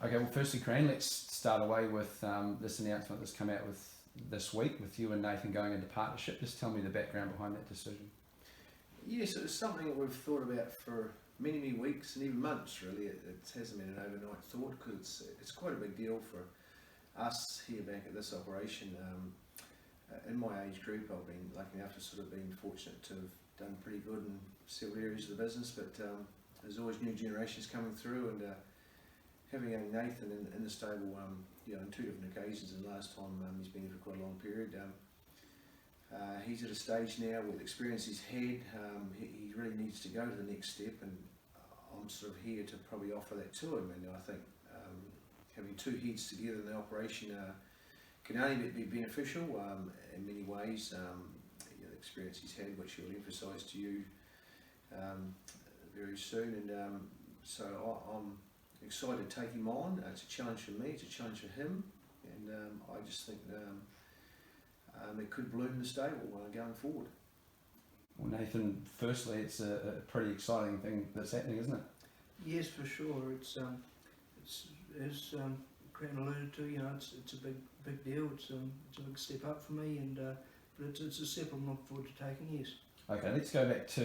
Okay, well, firstly, Cran, let's start away with this announcement that's come out with this week with you and Nathan going into partnership. Just tell me the background behind that decision. Yes, it's something that we've thought about for many weeks and even months, really. It hasn't been an overnight thought, because it's quite a big deal for us here back at this operation. In my age group, I've been lucky enough to sort of been fortunate to have done pretty good in several areas of the business, but there's always new generations coming through, and having young Nathan in the stable, on 2 different occasions, and last time he's been here for quite a long period. He's at a stage now with the experience he's had, he really needs to go to the next step, and I'm sort of here to probably offer that to him. And I think having two heads together in the operation can only be beneficial in many ways. The experience he's had, which he'll emphasise to you very soon, and so I'm excited to take him on. It's a challenge for me, it's a challenge for him, and I just think it could bloom the stable going forward. Well, Nathan, firstly, it's a pretty exciting thing that's happening, isn't it? Yes, for sure. It's as Cran alluded to, it's a big deal. It's a big step up for me, and but it's a step I'm looking forward to taking. Yes. Okay, let's go back to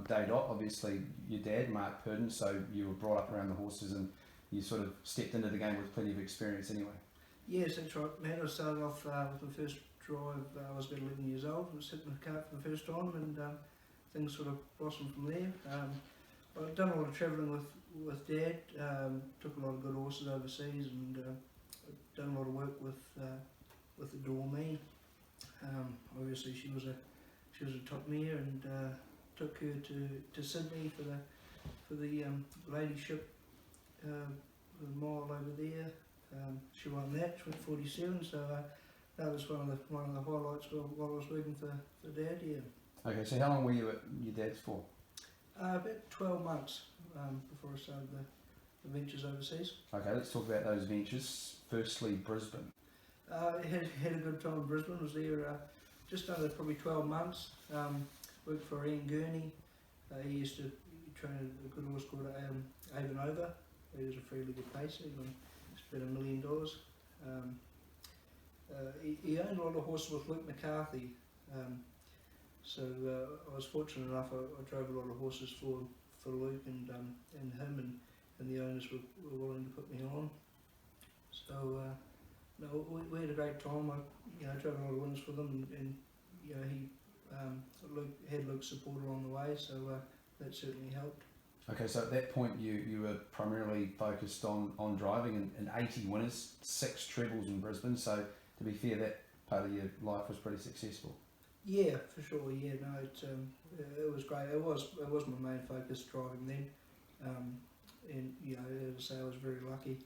day dot. Obviously, your dad, Mark Purdon, so you were brought up around the horses and you sort of stepped into the game with plenty of experience anyway. Yes, that's right. Man, I started off with my first drive. I was about 11 years old. I was sitting in the cart for the first time, and things sort of blossomed from there. I've done a lot of travelling with Dad. Took a lot of good horses overseas, and done a lot of work with the Dormee. Obviously, she was a top mare, and took her to Sydney for the ladyship, the mile over there. She won that. She went 47. So that was one of the highlights while I was working for Dad. Yeah. Okay, so how long were you at your dad's for? About 12 months before I started the ventures overseas. Okay, let's talk about those ventures. Firstly, Brisbane. Had a good time in Brisbane. Was there just under probably 12 months. Worked for Ian Gurney. He used to train a good horse called Avon Over. He was a fairly good pacer. He spent $1 million. He owned a lot of horses with Luke McCarthy. So I was fortunate enough. I drove a lot of horses for Luke and him, and the owners were willing to put me on. So no, we had a great time. I drove a lot of winners for them, and Luke had Luke's support along the way, so that certainly helped. Okay, so at that point you were primarily focused on driving, and 80 winners, 6 trebles in Brisbane. So to be fair, that part of your life was pretty successful. Yeah, for sure. Yeah, no, it was great. It was my main focus, driving then, and as I say, I was very lucky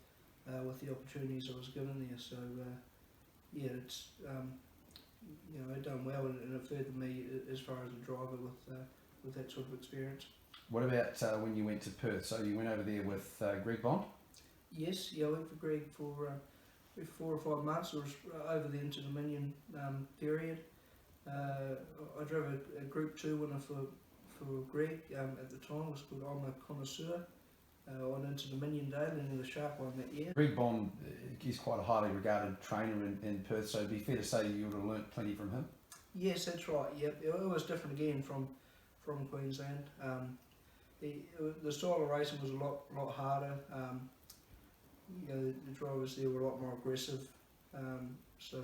with the opportunities I was given there. So yeah, it's I'd done well, and it furthered me as far as a driver with that sort of experience. What about when you went to Perth? So you went over there with Greg Bond? Yes, yeah, I went for Greg for 4 or 5 months. I was over the Inter-Dominion period. I drove a Group 2 winner for Greg at the time. It was called I'm a Connoisseur on Inter-Dominion Day, and the Sharp won that year. Greg Bond is quite a highly regarded trainer in Perth, so it'd be fair to say you would have learnt plenty from him. Yes, that's right. Yep, it was different again from Queensland. The style of racing was a lot harder. The drivers there were a lot more aggressive. So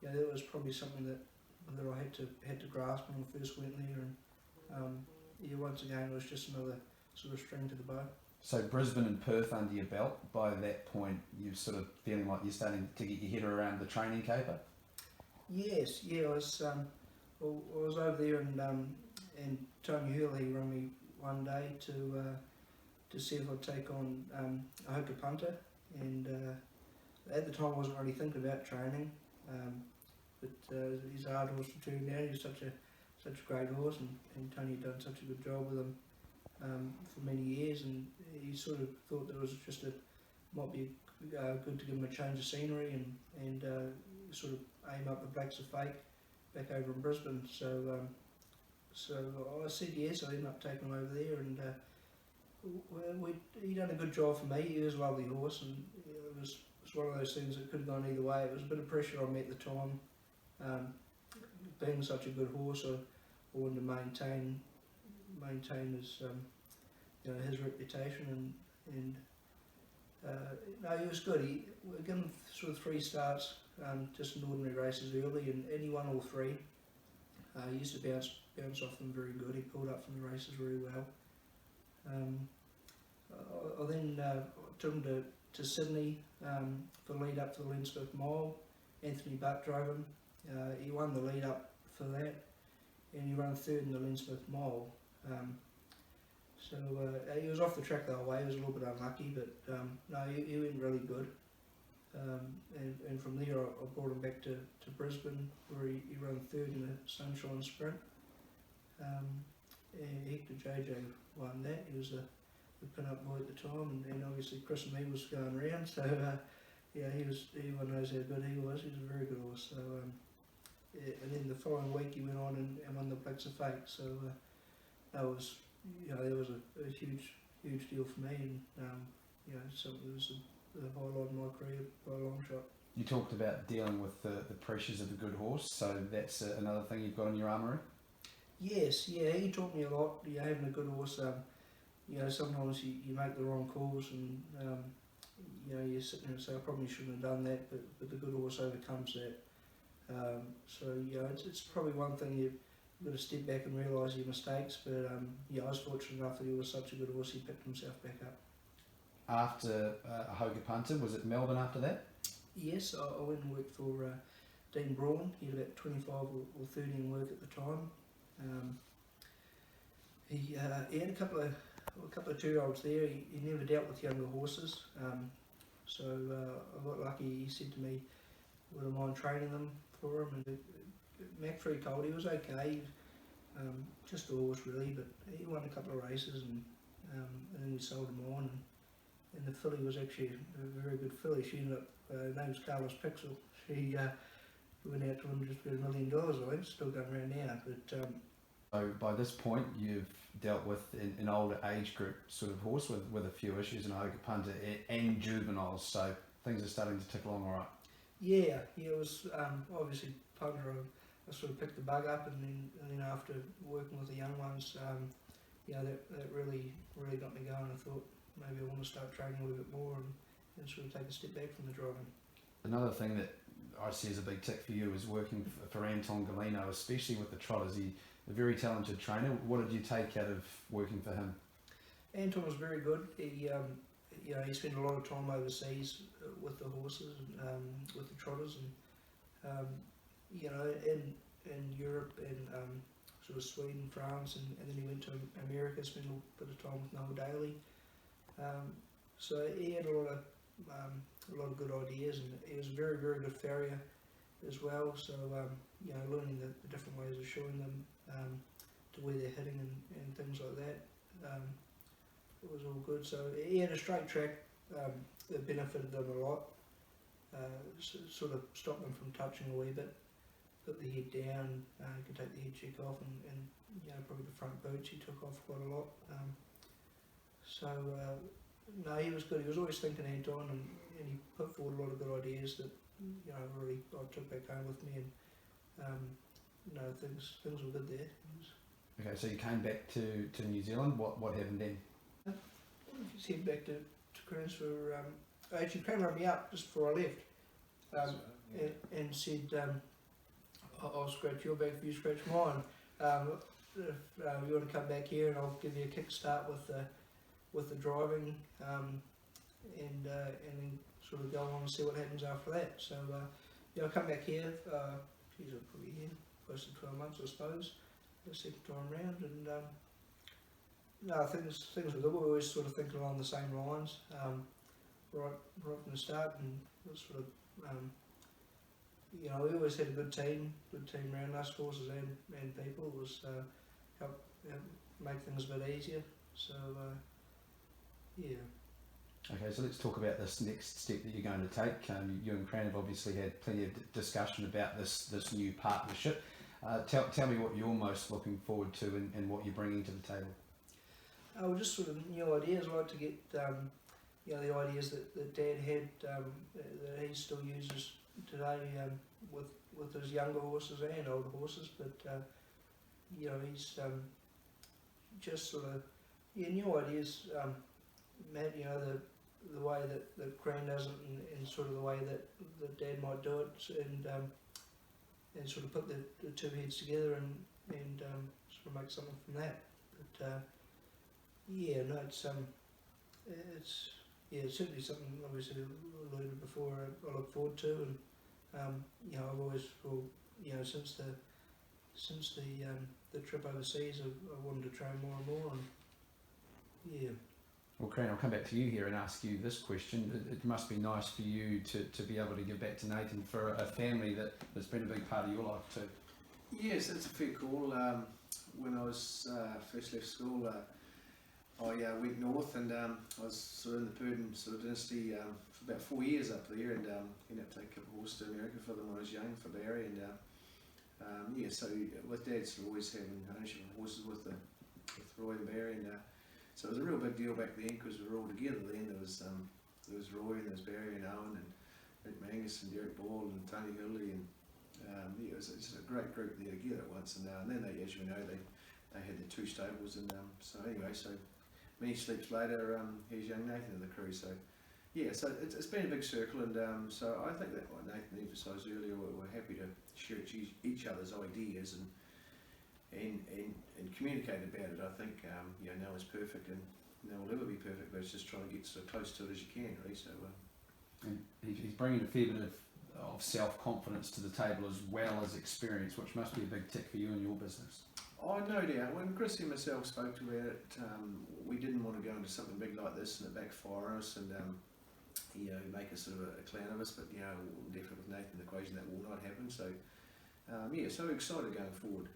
that was probably something that I had to grasp when I first went there. And once again, it was just another sort of string to the bow. So Brisbane and Perth under your belt, by that point you're sort of feeling like you're starting to get your head around the training caper? Yes, yeah, I was over there, and Tony Hurley rang me one day to see if I'd take on a hooker punter, and at the time I wasn't really thinking about training, but he's a hard horse to turn down. He's such a great horse, and Tony had done such a good job with him for many years, and he sort of thought that it was might be good to give him a change of scenery and sort of aim up the Blacks of Fate back over in Brisbane. So I said yes. I ended up taking him over there, and he done a good job for me. He was a lovely horse, and it was one of those things that could have gone either way. It was a bit of pressure on me at the time. Being such a good horse, I wanted to maintain his his reputation, and no, he was good. We gave him sort of 3 starts, just in ordinary races early, and he won all 3. He used to bounce off them very good. He pulled up from the races very well. I then took him to Sydney for the lead up to the Len Smith Mile. Anthony Butt drove him. He won the lead up for that, and he ran 3rd in the Len Smith Mile. So he was off the track the whole way. He was a little bit unlucky, but no, he went really good. And from there I brought him back to Brisbane, where he ran 3rd in the Sunshine Sprint. And Hector JJ won that. He was the pin-up boy at the time, and obviously Chris and me was going around, so everyone knows how good he was. He was a very good horse. So and then the following week he went on and won the Blacks of Fate. So that was a huge deal for me, and something that was the highlight of my career by a long shot. You talked about dealing with the pressures of a good horse, so that's another thing you've got in your armoury? Yes, yeah, he taught me a lot. Having a good horse, sometimes you make the wrong calls, and you're sitting there and say, I probably shouldn't have done that, but the good horse overcomes that. It's probably one thing you've got to step back and realise your mistakes, but I was fortunate enough that he was such a good horse, he picked himself back up. After Hoga Punter, was it Melbourne after that? Yes, I went and worked for Dean Braun. He had about 25 or 30 in work at the time. He had a couple of 2-year-olds there. He never dealt with younger horses, so I got lucky. He said to me, would I mind training them for him? And Mac 3 Colt, he was okay, just a horse really, but he won a couple of races, and then we sold him on, and the filly was actually a very good filly. She ended up, her name's Carlos Pixel. She went out to him just for $1 million, I think, still going around now. But so by this point you've dealt with an older age group sort of horse with a few issues in Hoga Punter and juveniles, so things are starting to tick along all right. Yeah, it was obviously Punter. I sort of picked the bug up, and then after working with the young ones, that really got me going. I thought maybe I want to start training a little bit more and sort of take a step back from the driving. Another thing that I see as a big tick for you is working for Anton Galino, especially with the trotters. He's a very talented trainer. What did you take out of working for him? Anton was very good. He spent a lot of time overseas with the horses, with the trotters, and in Europe and sort of Sweden, France, and then he went to America, spent a bit of time with Noel Daly. So he had a lot of good ideas, and he was a very good farrier as well. So learning the different ways of showing them to where they're hitting and things like that. It was all good. So he had a straight track that benefited them a lot. Sort of stopped them from touching a wee bit. Put the head down. You could take the head check off, and probably the front boots he took off quite a lot. No, he was good. He was always thinking ahead on, and he put forward a lot of good ideas that really I took back home with me, and things were good there. Okay, so you came back to New Zealand. What happened then? Just head back to Cran's for. Actually, Cran rang me up just before I left, and said, "I'll scratch your back if you scratch mine. If you want to come back here, and I'll give you a kickstart with the driving, and then sort of go on and see what happens after that." So I'll come back here. I'll probably here close to 12 months, I suppose, the second time round, and things were good. We were always sort of thinking along the same lines, right from the start, and sort of we always had a good team around us, horses and people. It was help make things a bit easier. So yeah. Okay, so let's talk about this next step that you're going to take. You and Cran have obviously had plenty of discussion about this new partnership. Tell me what you're most looking forward to and what you're bringing to the table. I was just sort of new ideas. I like to get you know, the ideas that Dad had that he still uses today with his younger horses and older horses. But you know, he's just sort of new ideas. Matt, you know, the way that Cran does it, and sort of the way that Dad might do it, and sort of put the two heads together and sort of make something from that. But yeah, no, it's yeah, it's certainly something obviously alluded before I look forward to, and you know, I've always, well, you know, since the trip overseas, I wanted to train more and more, and yeah. Well, Cran, I'll come back to you here and ask you this question. It must be nice for you to be able to give back to Nathan for a family that's been a big part of your life too. Yes, it's a fair call. When I was first left school, I went north, and I was sort of in the Purdon sort of dynasty for about 4 years up there, and ended up taking a couple of horses to America for them when I was young, for Barry, and yeah, so with Dad sort of always having ownership of horses with Roy and Barry, and so it was a real big deal back then because we were all together then. There was Roy, and there was Barry and Owen and Rick Mangus and Derek Ball and Tony Hurley, and yeah, it was just a great group there together at once. And then they, as you know, they had the two stables, and so anyway, so many sleeps later, here's young Nathan in the crew. So yeah, so it's been a big circle, and so I think that what Nathan emphasised earlier, we're happy to share each other's ideas and communicate about it. I think you know, no one's perfect, and no one will ever be perfect, but it's just trying to get so close to it as you can, really. So and he's bringing a fair bit of self-confidence to the table as well as experience, which must be a big tick for you in your business. oh, no doubt. When Chris and myself spoke about it, we didn't want to go into something big like this and it backfire on us, and you know, make us sort of a clown of us. But you know, definitely with Nathan, the equation that will not happen. So yeah, so excited going forward.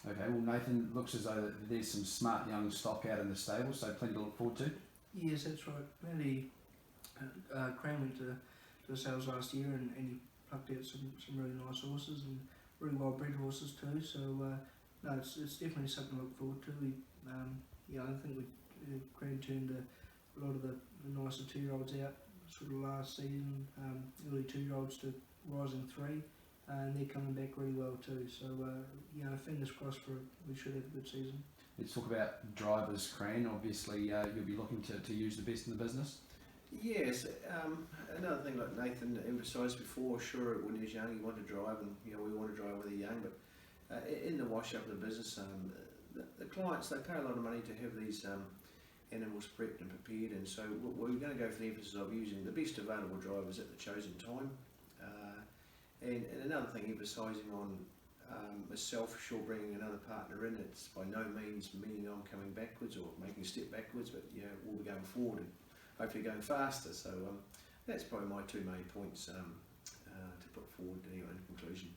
Okay, well Nathan, looks as though there's some smart young stock out in the stable, so plenty to look forward to. Yes, that's right. Really, Cran went to the sales last year, and he plucked out some really nice horses, and really well bred horses too. So no, it's definitely something to look forward to. Yeah, I think Cran turned a lot of the nicer 2-year-olds out sort of last season, early 2-year-olds to rising 3. And they're coming back really well too. So you know, fingers crossed we should have a good season. Let's talk about drivers, Cran. Obviously, you'll be looking to use the best in the business. Yes, another thing like Nathan emphasised before, sure, when he's young he wanted to drive, and you know, we want to drive when they're young, but in the wash up of the business, the clients, they pay a lot of money to have these animals prepped and prepared, and so we're going to go for the emphasis of using the best available drivers at the chosen time. And another thing, emphasising on myself, sure, bringing another partner in, it's by no means meaning I'm coming backwards or making a step backwards, but yeah, we'll be going forward and hopefully going faster. So that's probably my two main points to put forward anyway in conclusion.